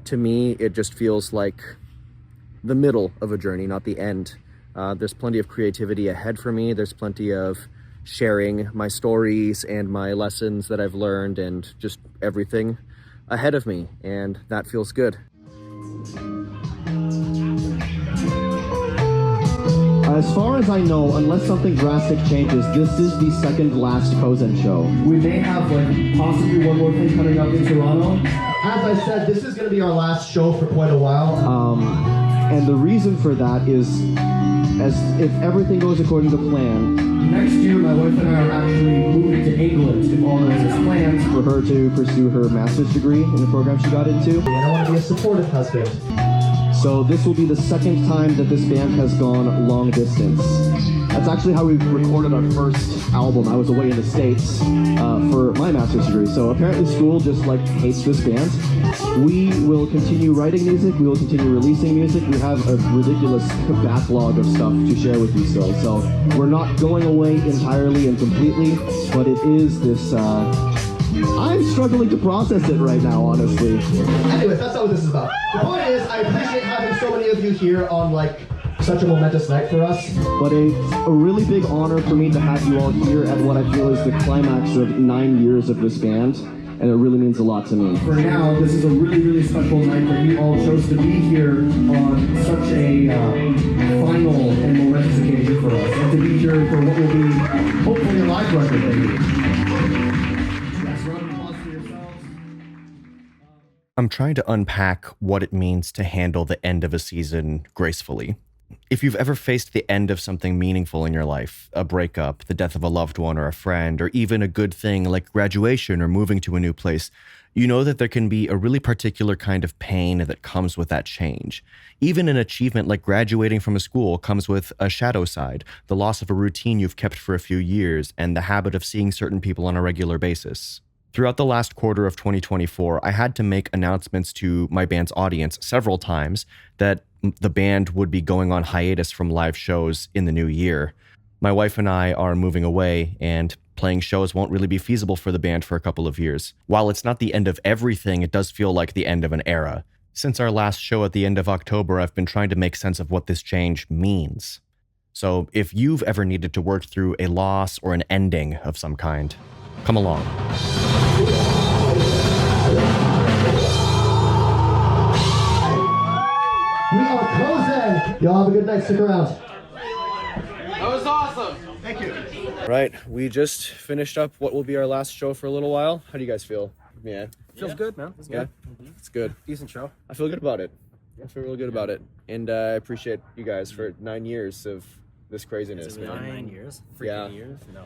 to me, it just feels like the middle of a journey, not the end. There's plenty of creativity ahead for me. There's plenty of sharing my stories and my lessons that I've learned and just everything ahead of me, and that feels good. As far as I know, unless something drastic changes, this is the second last Kozen show. We may have possibly one more thing coming up in Toronto. As I said, this is going to be our last show for quite a while. And the reason for that is, as if everything goes according to plan, next year my wife and I are actually moving to England if all goes as planned, for her to pursue her master's degree in the program she got into. And I want to be a supportive husband. So this will be the second time that this band has gone long distance. That's actually how we recorded our first album. I was away in the States for my master's degree. So apparently school just hates this band. We will continue writing music. We will continue releasing music. We have a ridiculous backlog of stuff to share with you still. So we're not going away entirely and completely, but it is this, I'm struggling to process it right now, honestly. Anyways, that's not what this is about. The point is, I appreciate having so many of you here on such a momentous night for us. But it's a really big honor for me to have you all here at what I feel is the climax of 9 years of this band. And it really means a lot to me. For now, this is a really, really special night that you all chose to be here on such a final and momentous occasion for us. And to be here for what will be hopefully a live record, maybe. I'm trying to unpack what it means to handle the end of a season gracefully. If you've ever faced the end of something meaningful in your life, a breakup, the death of a loved one or a friend, or even a good thing like graduation or moving to a new place, you know that there can be a really particular kind of pain that comes with that change. Even an achievement like graduating from a school comes with a shadow side, the loss of a routine you've kept for a few years, and the habit of seeing certain people on a regular basis. Throughout the last quarter of 2024, I had to make announcements to my band's audience several times that the band would be going on hiatus from live shows in the new year. My wife and I are moving away, and playing shows won't really be feasible for the band for a couple of years. While it's not the end of everything, it does feel like the end of an era. Since our last show at the end of October, I've been trying to make sense of what this change means. So if you've ever needed to work through a loss or an ending of some kind, come along. We are Kozen! Y'all have a good night. Stick around. That was awesome. Thank you. Right, we just finished up what will be our last show for a little while. How do you guys feel? Yeah. Feels good, man. It's good. It's good. Decent show. I feel good about it. I feel really good about it. And I appreciate you guys for 9 years of this craziness, man. 9 years? Yeah. Years? No.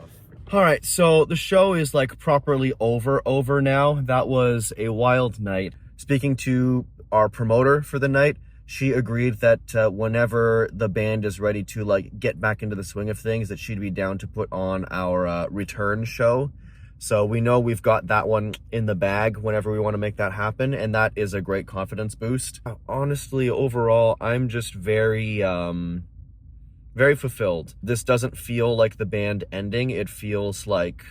All right, so the show is properly over now. That was a wild night. Speaking to our promoter for the night, she agreed that whenever the band is ready to get back into the swing of things, that she'd be down to put on our return show. So we know we've got that one in the bag whenever we want to make that happen, and that is a great confidence boost. Honestly, overall, I'm just very fulfilled. This doesn't feel like the band ending. It feels like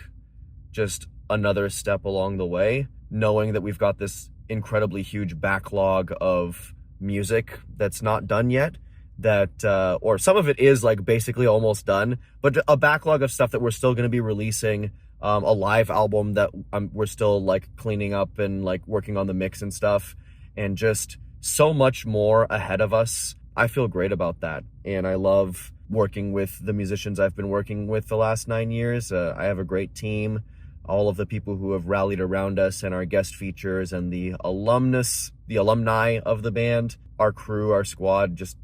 just another step along the way, knowing that we've got this incredibly huge backlog of music that's not done yet, that or some of it is basically almost done, but a backlog of stuff that we're still going to be releasing, a live album that we're still cleaning up and working on the mix and stuff, and just so much more ahead of us. I feel great about that, and I love working with the musicians I've been working with the last 9 years. I have a great team. All of the people who have rallied around us and our guest features and the alumni of the band, our crew, our squad, just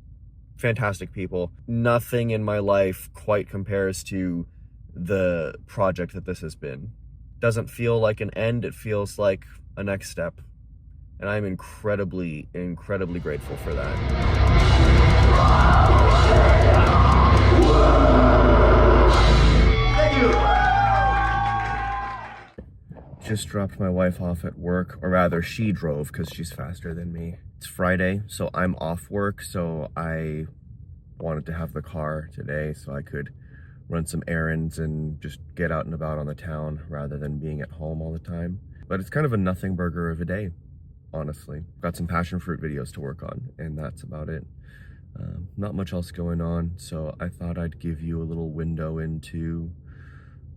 fantastic people. Nothing in my life quite compares to the project that this has been. Doesn't feel like an end, it feels like a next step. And I'm incredibly, incredibly grateful for that. Thank you. Just dropped my wife off at work, or rather she drove because she's faster than me. It's Friday, so I'm off work, so I wanted to have the car today so I could run some errands and just get out and about on the town rather than being at home all the time. But it's kind of a nothing burger of a day. honestly. Got some Passionfroot videos to work on, and that's about it. Not much else going on, so I thought I'd give you a little window into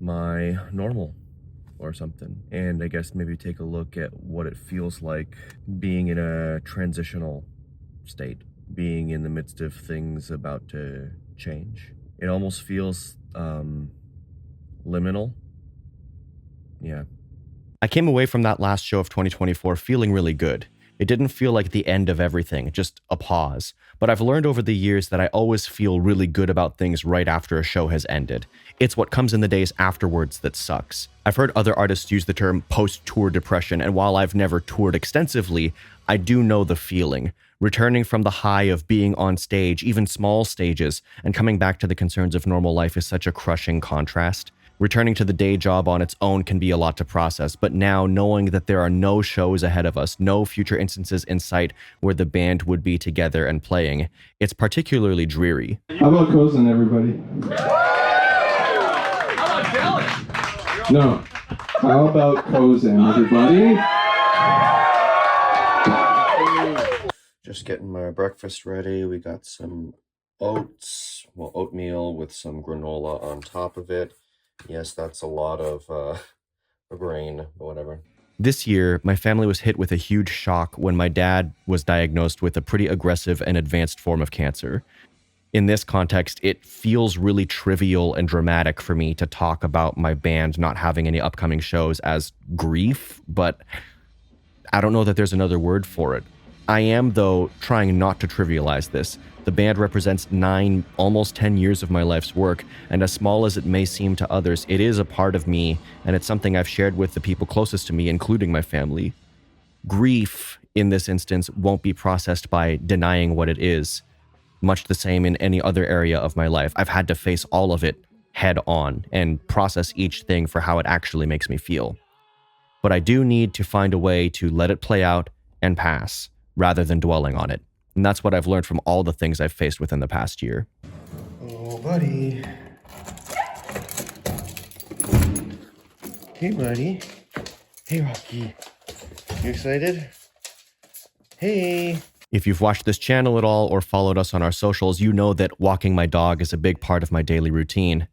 my normal or something, and I guess maybe take a look at what it feels like being in a transitional state, being in the midst of things about to change. It almost feels liminal. Yeah. I came away from that last show of 2024 feeling really good. It didn't feel like the end of everything, just a pause. But I've learned over the years that I always feel really good about things right after a show has ended. It's what comes in the days afterwards that sucks. I've heard other artists use the term post-tour depression, and while I've never toured extensively, I do know the feeling. Returning from the high of being on stage, even small stages, and coming back to the concerns of normal life is such a crushing contrast. Returning to the day job on its own can be a lot to process, but now knowing that there are no shows ahead of us, no future instances in sight where the band would be together and playing, it's particularly dreary. How about Cozen, everybody? How about Dylan? No. How about Cozen, everybody? Just getting my breakfast ready. We got some oatmeal with some granola on top of it. Yes, that's a lot of grain, but whatever. This year, my family was hit with a huge shock when my dad was diagnosed with a pretty aggressive and advanced form of cancer. In this context, it feels really trivial and dramatic for me to talk about my band not having any upcoming shows as grief, but I don't know that there's another word for it. I am, though, trying not to trivialize this. The band represents 9, almost 10 years of my life's work, and as small as it may seem to others, it is a part of me, and it's something I've shared with the people closest to me, including my family. Grief, in this instance, won't be processed by denying what it is. Much the same in any other area of my life. I've had to face all of it head on and process each thing for how it actually makes me feel. But I do need to find a way to let it play out and pass, rather than dwelling on it. And that's what I've learned from all the things I've faced within the past year. Oh, buddy. Hey, buddy. Hey, Rocky. You excited? Hey. If you've watched this channel at all or followed us on our socials, you know that walking my dog is a big part of my daily routine.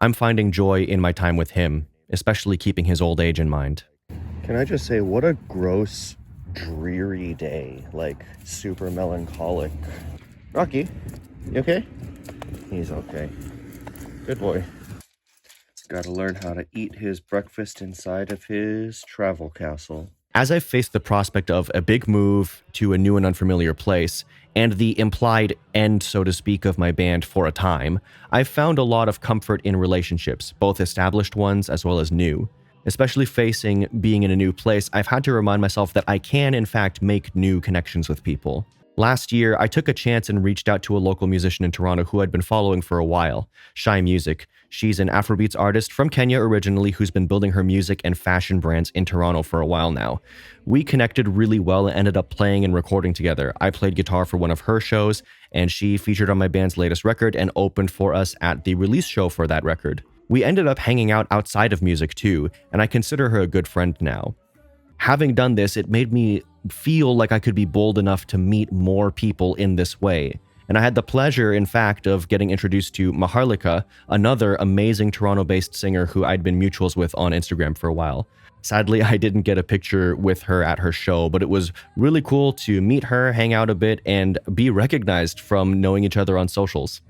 I'm finding joy in my time with him, especially keeping his old age in mind. Can I just say, what a gross, dreary day. Like, super melancholic. Rocky, you okay? He's okay. Good boy. He's got to learn how to eat his breakfast inside of his travel castle. As I've faced the prospect of a big move to a new and unfamiliar place, and the implied end, so to speak, of my band for a time, I've found a lot of comfort in relationships, both established ones as well as new. Especially facing being in a new place, I've had to remind myself that I can, in fact, make new connections with people. Last year, I took a chance and reached out to a local musician in Toronto who I'd been following for a while, Shy Music. She's an Afrobeats artist from Kenya originally who's been building her music and fashion brands in Toronto for a while now. We connected really well and ended up playing and recording together. I played guitar for one of her shows, and she featured on my band's latest record and opened for us at the release show for that record. We ended up hanging out outside of music too, and I consider her a good friend now. Having done this, it made me feel like I could be bold enough to meet more people in this way. And I had the pleasure, in fact, of getting introduced to Maharlika, another amazing Toronto-based singer who I'd been mutuals with on Instagram for a while. Sadly, I didn't get a picture with her at her show, but it was really cool to meet her, hang out a bit, and be recognized from knowing each other on socials.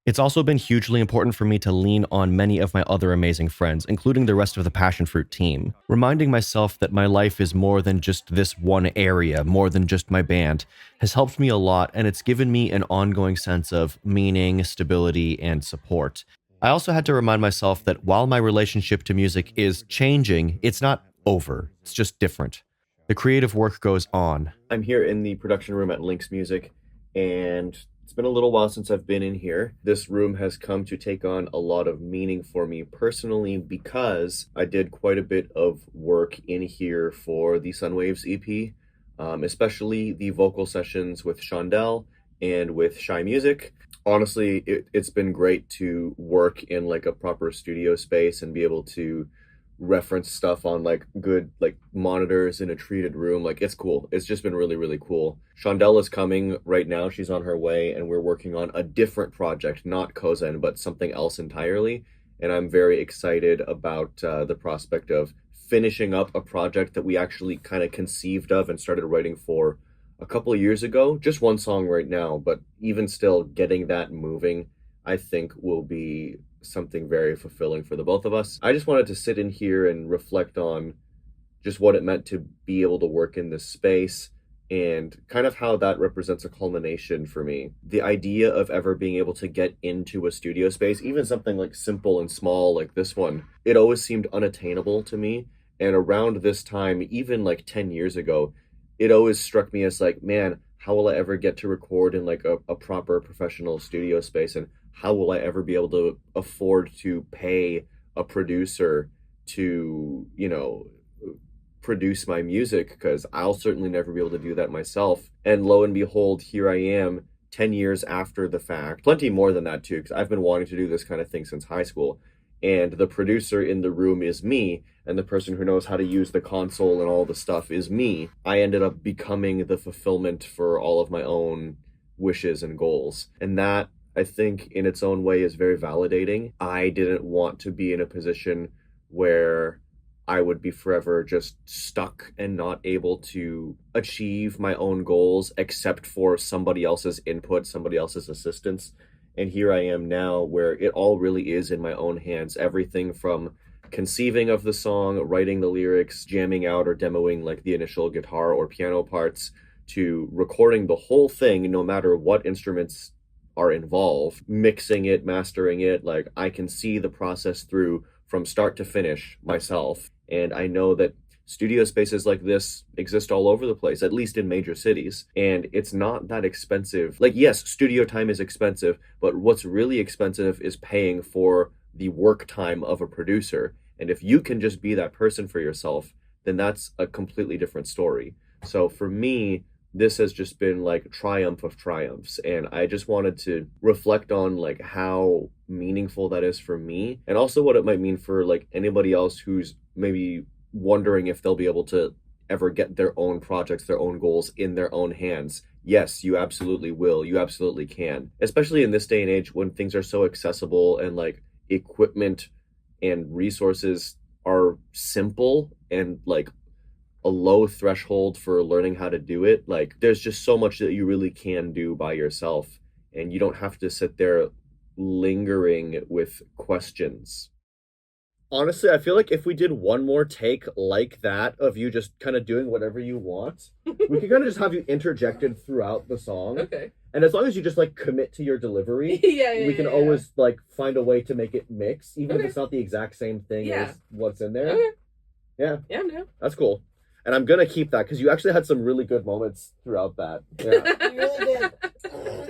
It's also been hugely important for me to lean on many of my other amazing friends, including the rest of the Passionfroot team, reminding myself that my life is more than just this one area, more than just my band, has helped me a lot, and it's given me an ongoing sense of meaning, stability, and support. I also had to remind myself that while my relationship to music is changing, it's not over, it's just different. The creative work goes on. I'm here in the production room at Lynx Music, and it's been a little while since I've been in here. This room has come to take on a lot of meaning for me personally because I did quite a bit of work in here for the Sunwaves EP, especially the vocal sessions with Shondell and with Shy Music. Honestly, it's been great to work in like a proper studio space and be able to reference stuff on like good like monitors in a treated room. Like it's cool. It's just been really, really cool. Shondell is coming right now. She's on her way, and we're working on a different project, not Kozen, but something else entirely. And I'm very excited about the prospect of finishing up a project that we actually kind of conceived of and started writing for a couple of years ago. Just one song right now, but even still getting that moving, I think will be something very fulfilling for the both of us. I just wanted to sit in here and reflect on just what it meant to be able to work in this space and kind of how that represents a culmination for me. The idea of ever being able to get into a studio space, even something like simple and small like this one, it always seemed unattainable to me. And around this time, even like 10 years ago, it always struck me as like, man, how will I ever get to record in like a proper professional studio space? And how will I ever be able to afford to pay a producer to, you know, produce my music? Because I'll certainly never be able to do that myself. And lo and behold, here I am 10 years after the fact. Plenty more than that too, because I've been wanting to do this kind of thing since high school. And the producer in the room is me, and the person who knows how to use the console and all the stuff is me. I ended up becoming the fulfillment for all of my own wishes and goals. And that, I think, in its own way is very validating. I didn't want to be in a position where I would be forever just stuck and not able to achieve my own goals except for somebody else's input, somebody else's assistance. And here I am now where it all really is in my own hands. Everything from conceiving of the song, writing the lyrics, jamming out or demoing like the initial guitar or piano parts, to recording the whole thing, no matter what instruments are involved, mixing it, mastering it. Like I can see the process through from start to finish myself. And I know that studio spaces like this exist all over the place, at least in major cities. And it's not that expensive. Like, yes, studio time is expensive, but what's really expensive is paying for the work time of a producer. And if you can just be that person for yourself, then that's a completely different story. So for me, this has just been like triumph of triumphs. And I just wanted to reflect on like how meaningful that is for me, and also what it might mean for like anybody else who's maybe wondering if they'll be able to ever get their own projects, their own goals in their own hands. Yes, you absolutely will. You absolutely can. Especially in this day and age when things are so accessible and like equipment and resources are simple and like a low threshold for learning how to do it. Like there's just so much that you really can do by yourself, and you don't have to sit there lingering with questions. Honestly, I feel like if we did one more take like that of you just kind of doing whatever you want, we could kind of just have you interjected throughout the song. Okay. And as long as you just like commit to your delivery, we can always like find a way to make it mix, even if it's not the exact same thing as what's in there. Okay. Yeah. Yeah, no. That's cool. And I'm going to keep that because you actually had some really good moments throughout that. Yeah. You really did.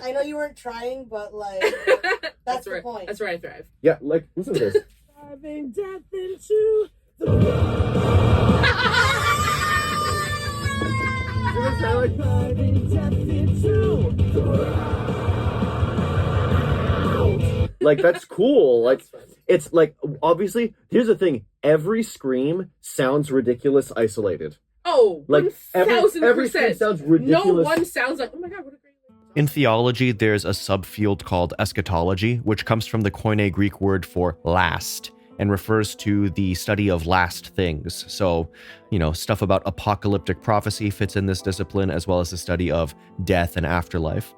I know you weren't trying, but like, that's the point. That's where I thrive. Yeah, like, listen to this. Driving death into the world. Driving death into the world. Like, that's cool. Like, it's like, obviously, here's the thing. Every scream sounds ridiculous isolated. Oh, like 1000%. Every scream sounds ridiculous. No one sounds like, oh my God, what a great. In theology, there's a subfield called eschatology, which comes from the Koine Greek word for last and refers to the study of last things. So, you know, stuff about apocalyptic prophecy fits in this discipline, as well as the study of death and afterlife.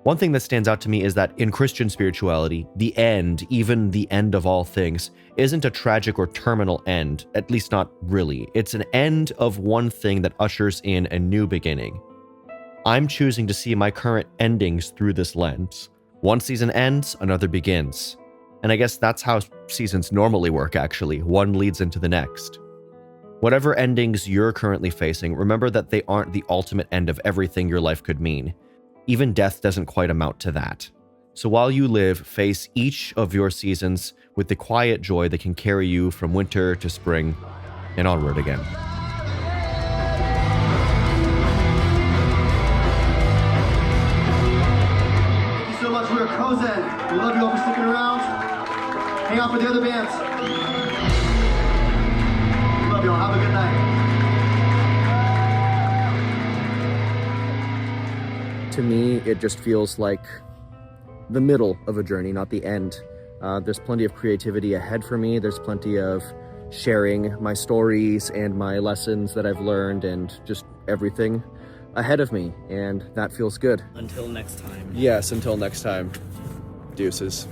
One thing that stands out to me is that in Christian spirituality, the end, even the end of all things, isn't a tragic or terminal end, at least not really. It's an end of one thing that ushers in a new beginning. I'm choosing to see my current endings through this lens. One season ends, another begins. And I guess that's how seasons normally work, actually. One leads into the next. Whatever endings you're currently facing, remember that they aren't the ultimate end of everything your life could mean. Even death doesn't quite amount to that. So while you live, face each of your seasons with the quiet joy that can carry you from winter to spring and onward again. Thank you so much. We are Kozen. We love you all for sticking around. Hang out for the other bands. Good night. To me, it just feels like the middle of a journey, not the end. There's plenty of creativity ahead for me. There's plenty of sharing my stories and my lessons that I've learned and just everything ahead of me, and that feels good. Until next time. Yes, until next time. Deuces.